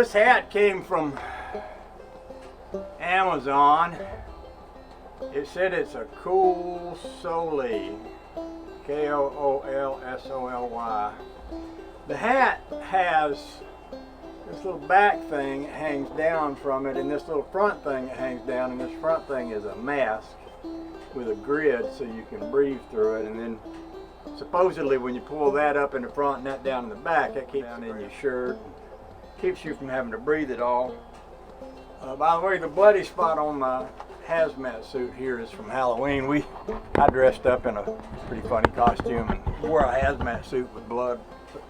This hat came from Amazon. It said it's a Kool Soly, Koolsoly. The hat has this little back thing that hangs down from it, and this little front thing that hangs down, and this front thing is a mask with a grid so you can breathe through it. And then supposedly when you pull that up in the front and that down in the back, that keeps it in your shirt, keeps you from having to breathe at all. By the way, the bloody spot on my hazmat suit here is from Halloween. I dressed up in a pretty funny costume and wore a hazmat suit with blood.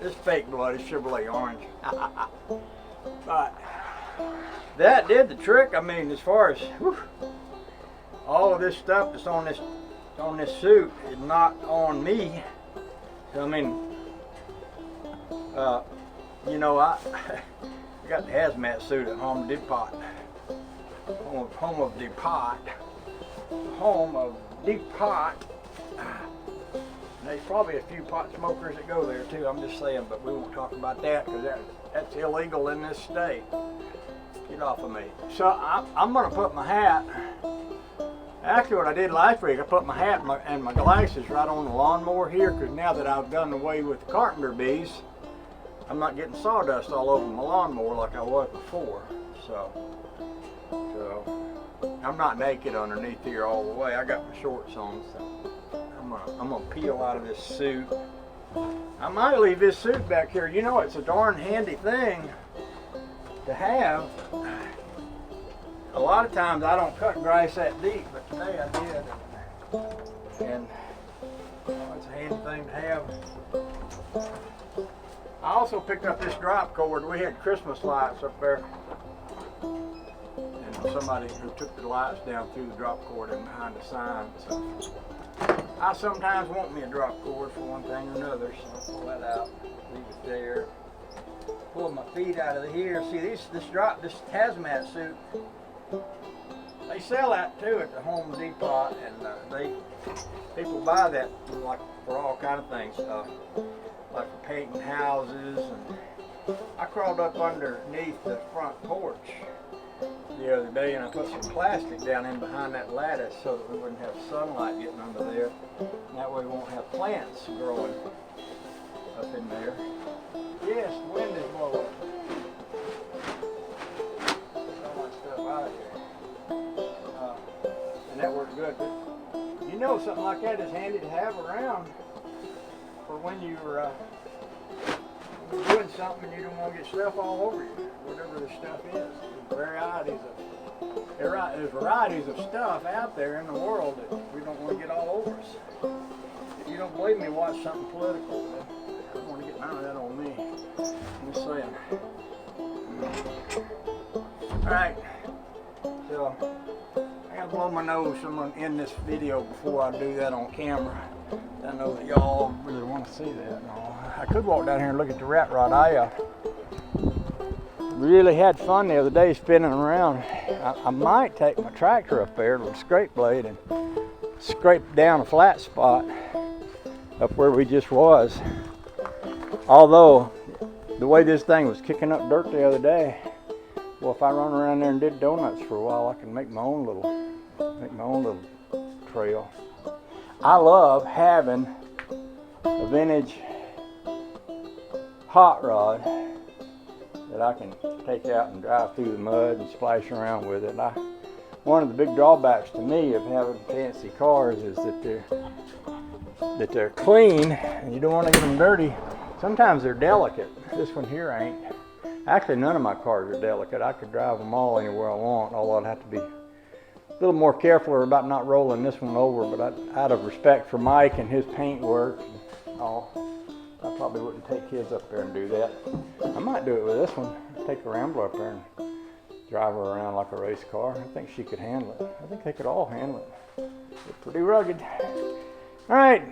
It's fake blood, it's Chevrolet orange. But that did the trick. I mean, as far as all of this stuff that's on this suit is not on me. So, I mean, you know, I got the hazmat suit at Home Depot. Home of Depot. There's probably a few pot smokers that go there too, I'm just saying, but we won't talk about that because that's illegal in this state. Get off of me. So I'm going to put my hat, actually what I did last week, I put my hat and my glasses right on the lawnmower here, because now that I've done away with the carpenter bees, I'm not getting sawdust all over my lawnmower like I was before. So I'm not naked underneath here all the way. I got my shorts on, so I'm gonna peel out of this suit. I might leave this suit back here. You know, it's a darn handy thing to have. A lot of times I don't cut grass that deep, but today I did. And it's a handy thing to have. I also picked up this drop cord. We had Christmas lights up there. And somebody who took the lights down through the drop cord and behind the sign. So I sometimes want me a drop cord for one thing or another, so I'll pull that out, leave it there. Pull my feet out of here. See, this hazmat suit, they sell that too at the Home Depot, and people buy that like for all kind of things, like for painting houses. And I crawled up underneath the front porch the other day and I put some plastic down in behind that lattice so that we wouldn't have sunlight getting under there. And that way we won't have plants growing up in there. Yes, the wind is blowing. Get all my stuff out of here. And that worked good. But you know, something like that is handy to have around for when you're doing something and you don't want to get stuff all over you, whatever the stuff is. There's varieties of stuff out there in the world that we don't want to get all over us. If you don't believe me, watch something political. I don't want to get none of that on me. I'm just saying. Alright, so I gotta blow my nose, so I'm going to end this video before I do that on camera. I know that y'all really want to see that. No, I could walk down here and look at the rat rod. I really had fun the other day spinning around. I might take my tractor up there with a scrape blade and scrape down a flat spot up where we just was. Although the way this thing was kicking up dirt the other day, well, if I run around there and did donuts for a while, I can make my own little trail. I love having a vintage hot rod that I can take out and drive through the mud and splash around with it. One of the big drawbacks to me of having fancy cars is that they're clean and you don't want to get them dirty. Sometimes they're delicate. This one here ain't. Actually, none of my cars are delicate. I could drive them all anywhere I want, although I'd have to be a little more careful about not rolling this one over, but out of respect for Mike and his paint work and all, I probably wouldn't take his up there and do that. I might do it with this one. Take the Rambler up there and drive her around like a race car. I think she could handle it. I think they could all handle it. They're pretty rugged. All right,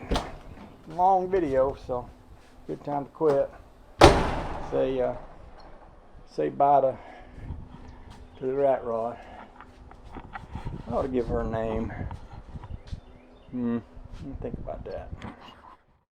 long video, so good time to quit. Say bye to the rat rod. I ought to give her a name. Let me think about that.